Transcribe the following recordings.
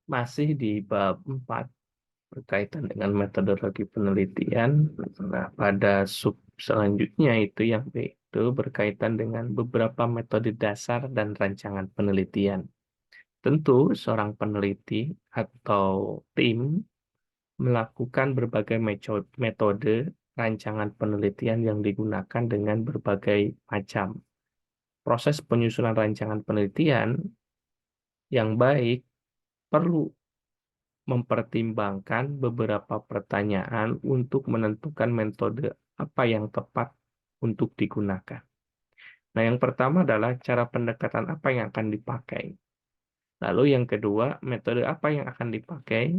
Masih di bab 4 berkaitan dengan metodologi penelitian. Nah, pada sub selanjutnya itu yang B itu berkaitan dengan beberapa metode dasar dan rancangan penelitian. Tentu seorang peneliti atau tim melakukan berbagai metode rancangan penelitian yang digunakan dengan berbagai macam. Proses penyusunan rancangan penelitian yang baik perlu mempertimbangkan beberapa pertanyaan untuk menentukan metode apa yang tepat untuk digunakan. Nah, yang pertama adalah cara pendekatan apa yang akan dipakai. Lalu yang kedua, metode apa yang akan dipakai.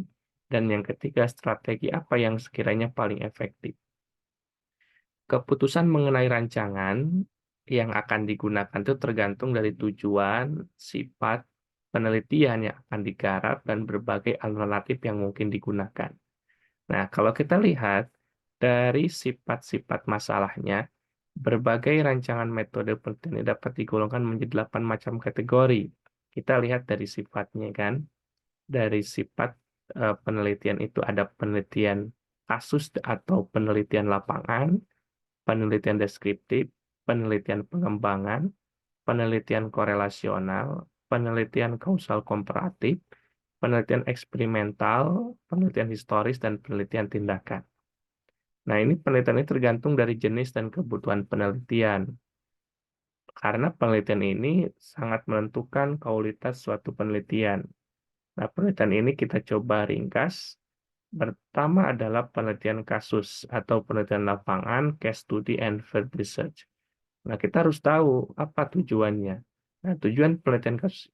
Dan yang ketiga, strategi apa yang sekiranya paling efektif. Keputusan mengenai rancangan yang akan digunakan itu tergantung dari tujuan, sifat, penelitian yang akan digarap, dan berbagai alternatif yang mungkin digunakan. Nah, kalau kita lihat dari sifat-sifat masalahnya, berbagai rancangan metode penelitian dapat digolongkan menjadi 8 macam kategori. Kita lihat dari sifatnya kan. Dari sifat penelitian itu ada penelitian kasus atau penelitian lapangan, penelitian deskriptif, penelitian pengembangan, penelitian korelasional, penelitian kausal komparatif, penelitian eksperimental, penelitian historis, dan penelitian tindakan. Nah, ini penelitian ini tergantung dari jenis dan kebutuhan penelitian. Karena penelitian ini sangat menentukan kualitas suatu penelitian. Nah, penelitian ini kita coba ringkas. Pertama adalah penelitian kasus atau penelitian lapangan, case study, and field research. Nah, kita harus tahu apa tujuannya. Nah, tujuan penelitian kasus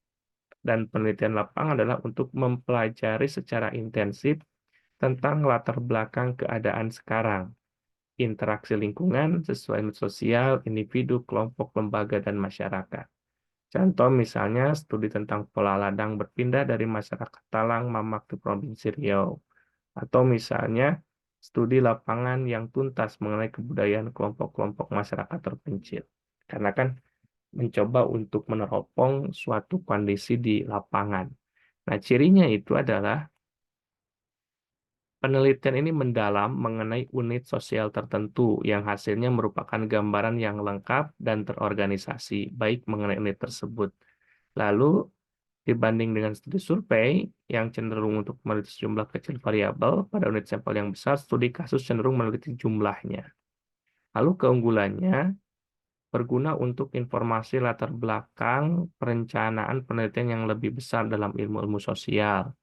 dan penelitian lapangan adalah untuk mempelajari secara intensif tentang latar belakang keadaan sekarang, interaksi lingkungan sesuai sosial, individu, kelompok, lembaga, dan masyarakat. Contoh misalnya studi tentang pola ladang berpindah dari masyarakat Talang Mamak ke Provinsi Riau. Atau misalnya studi lapangan yang tuntas mengenai kebudayaan kelompok-kelompok masyarakat terpencil. Karena kan mencoba untuk meneropong suatu kondisi di lapangan. Nah, cirinya itu adalah penelitian ini mendalam mengenai unit sosial tertentu yang hasilnya merupakan gambaran yang lengkap dan terorganisasi, baik mengenai unit tersebut. Lalu, dibanding dengan studi survei yang cenderung untuk meneliti sejumlah kecil variabel pada unit sampel yang besar, studi kasus cenderung meneliti jumlahnya. Lalu keunggulannya berguna untuk informasi latar belakang perencanaan penelitian yang lebih besar dalam ilmu-ilmu sosial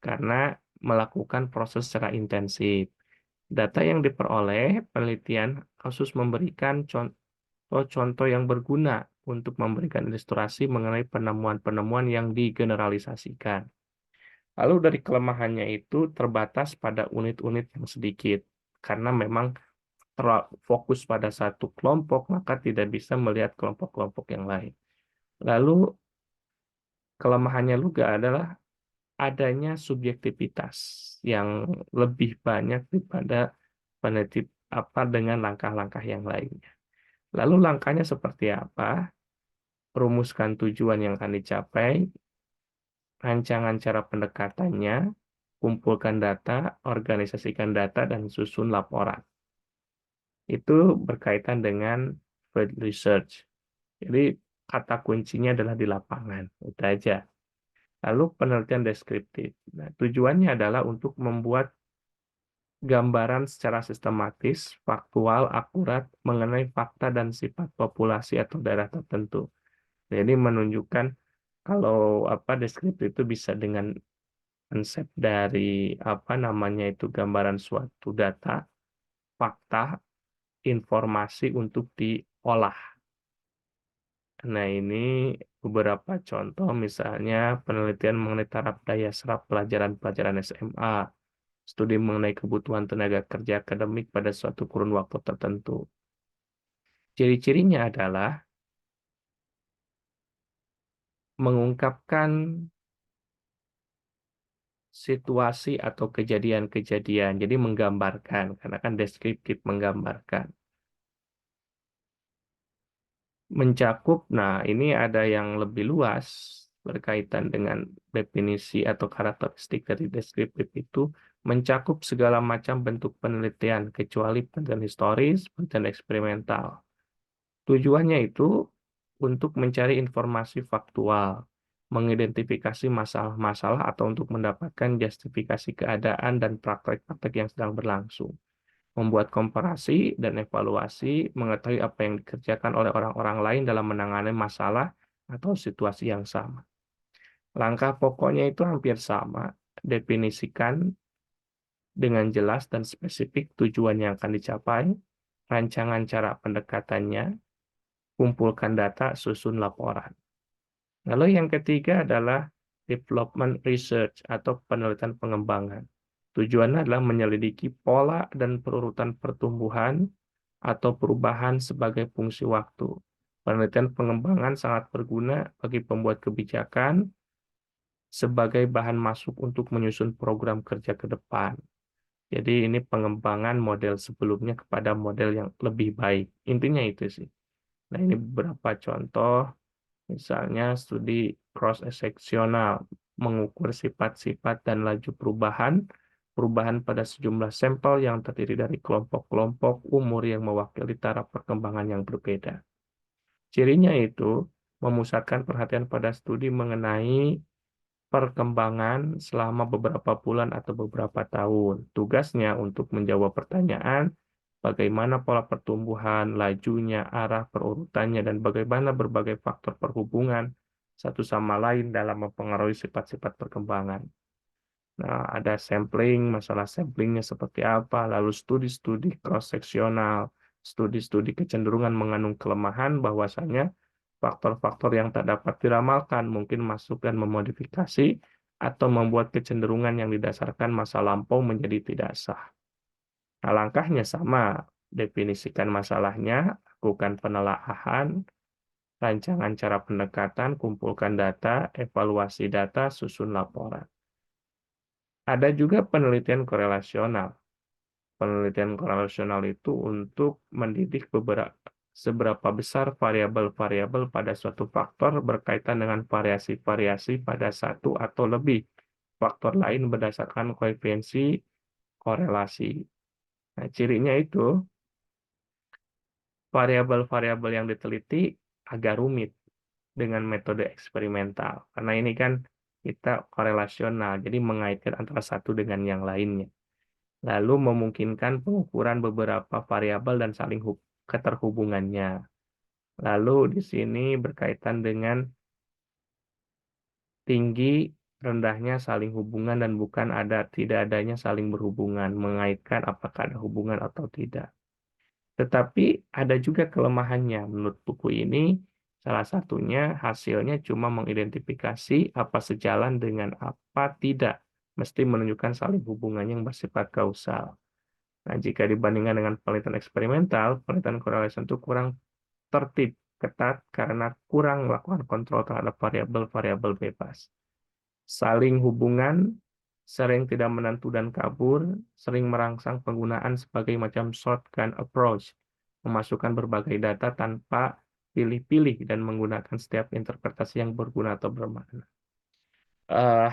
karena melakukan proses secara intensif. Data yang diperoleh penelitian kasus memberikan contoh-contoh yang berguna untuk memberikan ilustrasi mengenai penemuan-penemuan yang digeneralisasikan. Lalu dari kelemahannya itu terbatas pada unit-unit yang sedikit, karena memang fokus pada satu kelompok, maka tidak bisa melihat kelompok-kelompok yang lain. Lalu kelemahannya juga adalah adanya subjektivitas yang lebih banyak daripada peneliti apa dengan langkah-langkah yang lainnya. Lalu langkahnya seperti apa? Rumuskan tujuan yang akan dicapai, rancangan cara pendekatannya, kumpulkan data, organisasikan data, dan susun laporan. Itu berkaitan dengan field research. Jadi kata kuncinya adalah di lapangan. Itu aja. Lalu penelitian deskriptif. Nah, tujuannya adalah untuk membuat gambaran secara sistematis, faktual, akurat mengenai fakta dan sifat populasi atau daerah tertentu. Jadi menunjukkan kalau apa deskriptif itu bisa dengan konsep dari apa namanya itu gambaran suatu data, fakta, informasi untuk diolah. Nah, ini beberapa contoh misalnya penelitian mengenai taraf daya serap pelajaran-pelajaran SMA, studi mengenai kebutuhan tenaga kerja akademik pada suatu kurun waktu tertentu. Ciri-cirinya adalah mengungkapkan situasi atau kejadian-kejadian, jadi menggambarkan, karena kan deskriptif menggambarkan. Mencakup, nah ini ada yang lebih luas, berkaitan dengan definisi atau karakteristik dari deskriptif itu mencakup segala macam bentuk penelitian, kecuali penelitian historis, penelitian eksperimental. Tujuannya itu untuk mencari informasi faktual, mengidentifikasi masalah-masalah atau untuk mendapatkan justifikasi keadaan dan praktek-praktek yang sedang berlangsung, membuat komparasi dan evaluasi, mengetahui apa yang dikerjakan oleh orang-orang lain dalam menangani masalah atau situasi yang sama. Langkah pokoknya itu hampir sama, definisikan dengan jelas dan spesifik tujuan yang akan dicapai, rancangan cara pendekatannya, kumpulkan data, susun laporan. Lalu yang ketiga adalah development research atau penelitian pengembangan. Tujuannya adalah menyelidiki pola dan perurutan pertumbuhan atau perubahan sebagai fungsi waktu. Penelitian pengembangan sangat berguna bagi pembuat kebijakan sebagai bahan masuk untuk menyusun program kerja ke depan. Jadi ini pengembangan model sebelumnya kepada model yang lebih baik. Intinya itu sih. Nah, ini beberapa contoh. Misalnya studi cross-seksional mengukur sifat-sifat dan laju perubahan pada sejumlah sampel yang terdiri dari kelompok-kelompok umur yang mewakili taraf perkembangan yang berbeda. Cirinya itu memusatkan perhatian pada studi mengenai perkembangan selama beberapa bulan atau beberapa tahun. Tugasnya untuk menjawab pertanyaan bagaimana pola pertumbuhan, lajunya, arah perurutannya, dan bagaimana berbagai faktor perhubungan satu sama lain dalam mempengaruhi sifat-sifat perkembangan. Nah, ada sampling, masalah samplingnya seperti apa, lalu studi-studi cross-seksional, studi-studi kecenderungan mengandung kelemahan bahwasanya faktor-faktor yang tak dapat diramalkan mungkin masuk dan memodifikasi atau membuat kecenderungan yang didasarkan masa lampau menjadi tidak sah. Nah, langkahnya sama, definisikan masalahnya, lakukan penelaahan, rancangan cara pendekatan, kumpulkan data, evaluasi data, susun laporan. Ada juga penelitian korelasional. Penelitian korelasional itu untuk mendidik seberapa besar variabel-variabel pada suatu faktor berkaitan dengan variasi-variasi pada satu atau lebih faktor lain berdasarkan koefiensi korelasi. Nah, cirinya itu variabel-variabel yang diteliti agak rumit dengan metode eksperimental. Karena ini kan kita korelasional, jadi mengaitkan antara satu dengan yang lainnya. Lalu memungkinkan pengukuran beberapa variabel dan saling keterhubungannya. Lalu di sini berkaitan dengan tinggi rendahnya saling hubungan dan bukan tidak adanya saling berhubungan, mengaitkan apakah ada hubungan atau tidak. Tetapi ada juga kelemahannya menurut buku ini, salah satunya hasilnya cuma mengidentifikasi apa sejalan dengan apa tidak, mesti menunjukkan saling hubungan yang bersifat kausal. Nah, jika dibandingkan dengan penelitian eksperimental, penelitian korelasi itu kurang tertib, ketat karena kurang melakukan kontrol terhadap variabel-variabel bebas. Saling hubungan, sering tidak menentu dan kabur, sering merangsang penggunaan sebagai macam shotgun approach, memasukkan berbagai data tanpa pilih-pilih dan menggunakan setiap interpretasi yang berguna atau bermakna. Eh,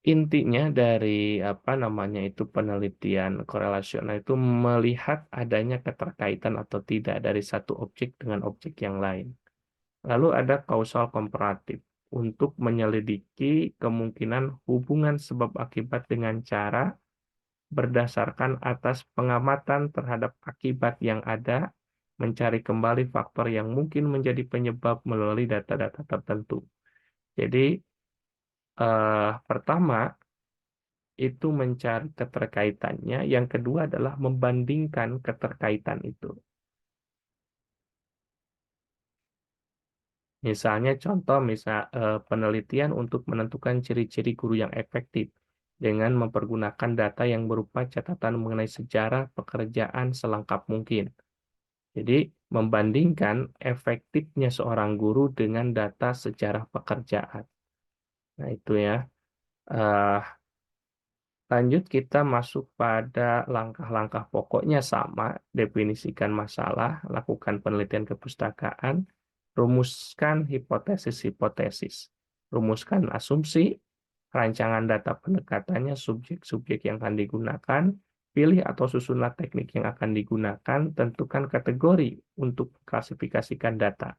Intinya dari apa namanya itu penelitian korelasional itu melihat adanya keterkaitan atau tidak dari satu objek dengan objek yang lain. Lalu ada kausal komparatif untuk menyelidiki kemungkinan hubungan sebab akibat dengan cara berdasarkan atas pengamatan terhadap akibat yang ada, mencari kembali faktor yang mungkin menjadi penyebab melalui data-data tertentu. Jadi pertama itu mencari keterkaitannya, yang kedua adalah membandingkan keterkaitan itu. Misalnya contoh penelitian untuk menentukan ciri-ciri guru yang efektif dengan mempergunakan data yang berupa catatan mengenai sejarah pekerjaan selengkap mungkin. Jadi membandingkan efektifnya seorang guru dengan data sejarah pekerjaan. Nah itu ya. Eh, Lanjut kita masuk pada langkah-langkah pokoknya sama, definisikan masalah, lakukan penelitian kepustakaan, Rumuskan hipotesis-hipotesis. Rumuskan asumsi, rancangan data pendekatannya, subjek-subjek yang akan digunakan, pilih atau susunlah teknik yang akan digunakan, tentukan kategori untuk klasifikasikan data.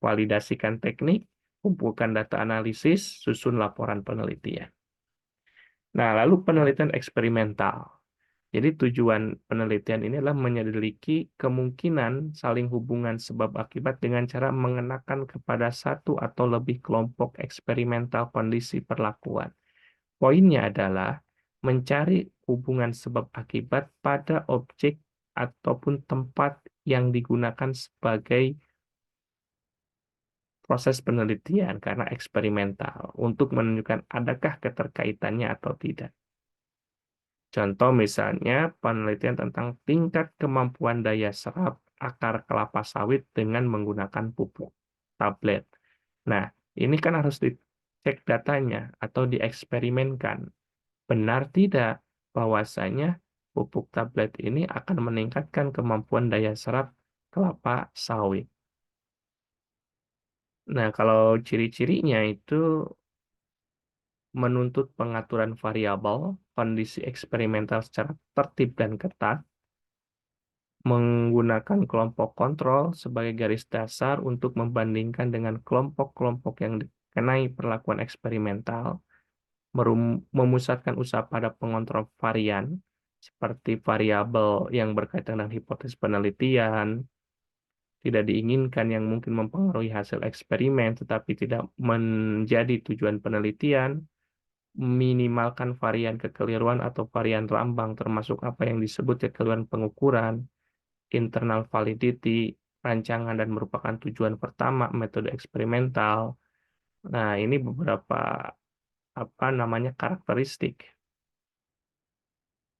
Validasikan teknik, kumpulkan data analisis, susun laporan penelitian. Nah, lalu penelitian eksperimental. Jadi tujuan penelitian ini adalah menyelidiki kemungkinan saling hubungan sebab akibat dengan cara mengenakan kepada satu atau lebih kelompok eksperimental kondisi perlakuan. Poinnya adalah mencari hubungan sebab akibat pada objek ataupun tempat yang digunakan sebagai proses penelitian karena eksperimental untuk menunjukkan adakah keterkaitannya atau tidak. Contoh misalnya penelitian tentang tingkat kemampuan daya serap akar kelapa sawit dengan menggunakan pupuk tablet. Nah, ini kan harus dicek datanya atau dieksperimenkan. Benar tidak bahwasanya pupuk tablet ini akan meningkatkan kemampuan daya serap kelapa sawit. Nah, kalau ciri-cirinya itu menuntut pengaturan variabel, kondisi eksperimental secara tertib dan ketat, menggunakan kelompok kontrol sebagai garis dasar untuk membandingkan dengan kelompok-kelompok yang dikenai perlakuan eksperimental, memusatkan usaha pada pengontrol varian, seperti variabel yang berkaitan dengan hipotesis penelitian, tidak diinginkan yang mungkin mempengaruhi hasil eksperimen, tetapi tidak menjadi tujuan penelitian, minimalkan varian kekeliruan atau varian rambang, termasuk apa yang disebut kekeliruan pengukuran, internal validity, rancangan dan merupakan tujuan pertama metode eksperimental. Nah, ini beberapa apa namanya karakteristik.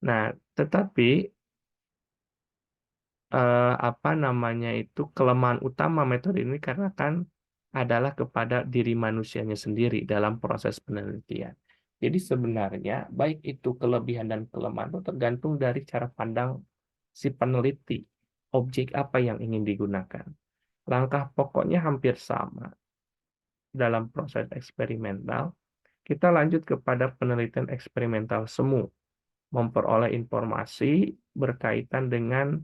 Nah, tetapi apa namanya itu kelemahan utama metode ini karena kan adalah kepada diri manusianya sendiri dalam proses penelitian. Jadi sebenarnya baik itu kelebihan dan kelemahan itu tergantung dari cara pandang si peneliti, objek apa yang ingin digunakan. Langkah pokoknya hampir sama dalam proses eksperimental. Kita lanjut kepada penelitian eksperimental semu, memperoleh informasi berkaitan dengan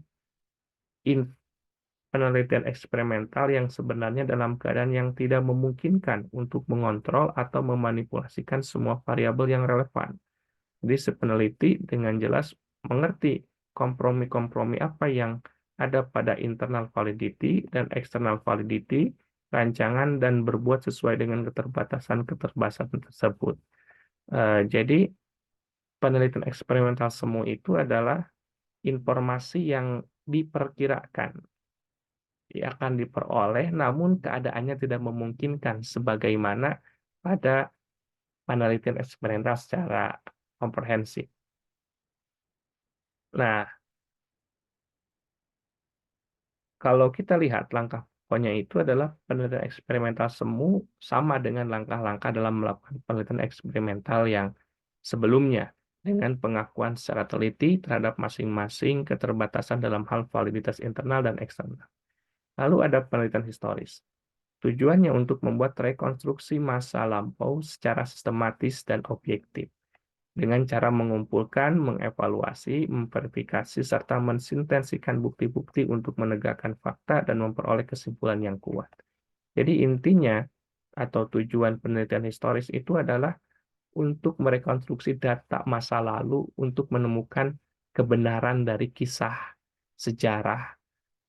penelitian eksperimental yang sebenarnya dalam keadaan yang tidak memungkinkan untuk mengontrol atau memanipulasikan semua variabel yang relevan. Jadi si peneliti dengan jelas mengerti kompromi-kompromi apa yang ada pada internal validity dan external validity rancangan dan berbuat sesuai dengan keterbatasan-keterbatasan tersebut. Jadi penelitian eksperimental semu itu adalah informasi yang diperkirakan akan diperoleh, namun keadaannya tidak memungkinkan sebagaimana pada penelitian eksperimental secara komprehensif. Nah, kalau kita lihat langkah pokoknya itu adalah penelitian eksperimental semu sama dengan langkah-langkah dalam melakukan penelitian eksperimental yang sebelumnya dengan pengakuan secara teliti terhadap masing-masing keterbatasan dalam hal validitas internal dan eksternal. Lalu ada penelitian historis. Tujuannya untuk membuat rekonstruksi masa lampau secara sistematis dan objektif dengan cara mengumpulkan, mengevaluasi, memverifikasi, serta mensintensikan bukti-bukti untuk menegakkan fakta dan memperoleh kesimpulan yang kuat. Jadi intinya atau tujuan penelitian historis itu adalah untuk merekonstruksi data masa lalu untuk menemukan kebenaran dari kisah, sejarah,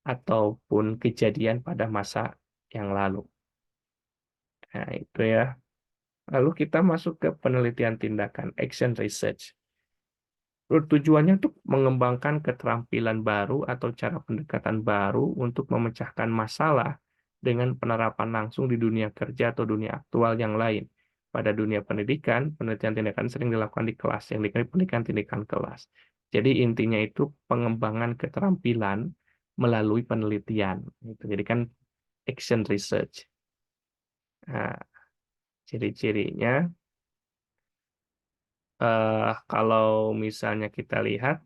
ataupun kejadian pada masa yang lalu. Nah, itu ya. Lalu kita masuk ke penelitian tindakan, action research. Tujuannya untuk mengembangkan keterampilan baru atau cara pendekatan baru untuk memecahkan masalah dengan penerapan langsung di dunia kerja atau dunia aktual yang lain. Pada dunia pendidikan, penelitian tindakan sering dilakukan di kelas, yang dikenal pendidikan tindakan kelas. Jadi intinya itu pengembangan keterampilan melalui penelitian. Jadi kan action research. Nah, ciri-cirinya, kalau misalnya kita lihat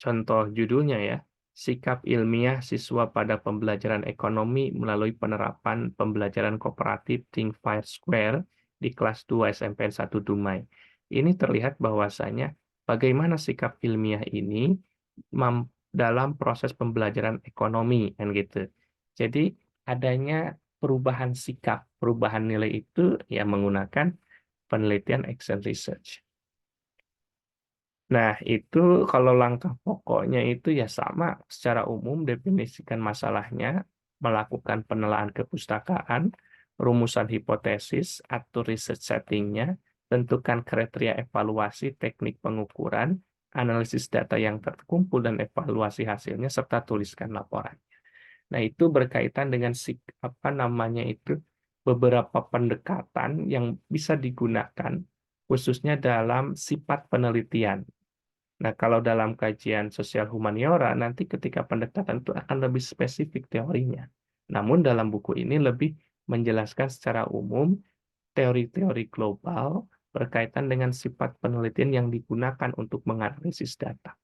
contoh judulnya ya, sikap ilmiah siswa pada pembelajaran ekonomi melalui penerapan pembelajaran kooperatif Think Fair Square di kelas 2 SMPN 1 Dumai. Ini terlihat bahwasanya bagaimana sikap ilmiah ini dalam proses pembelajaran ekonomi kan gitu. Jadi adanya perubahan sikap, perubahan nilai itu ya menggunakan penelitian action research. Nah, itu kalau langkah pokoknya itu ya sama secara umum definisikan masalahnya, melakukan penelaahan kepustakaan, rumusan hipotesis, atur research setting-nya, tentukan kriteria evaluasi, teknik pengukuran, analisis data yang terkumpul dan evaluasi hasilnya, serta tuliskan laporan. Nah, itu berkaitan dengan apa namanya itu beberapa pendekatan yang bisa digunakan khususnya dalam sifat penelitian. Nah, kalau dalam kajian sosial humaniora, nanti ketika pendekatan itu akan lebih spesifik teorinya. Namun dalam buku ini lebih menjelaskan secara umum teori-teori global berkaitan dengan sifat penelitian yang digunakan untuk menganalisis data.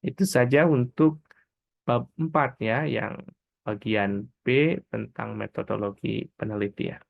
Itu saja untuk bab 4 ya, yang bagian B tentang metodologi penelitian.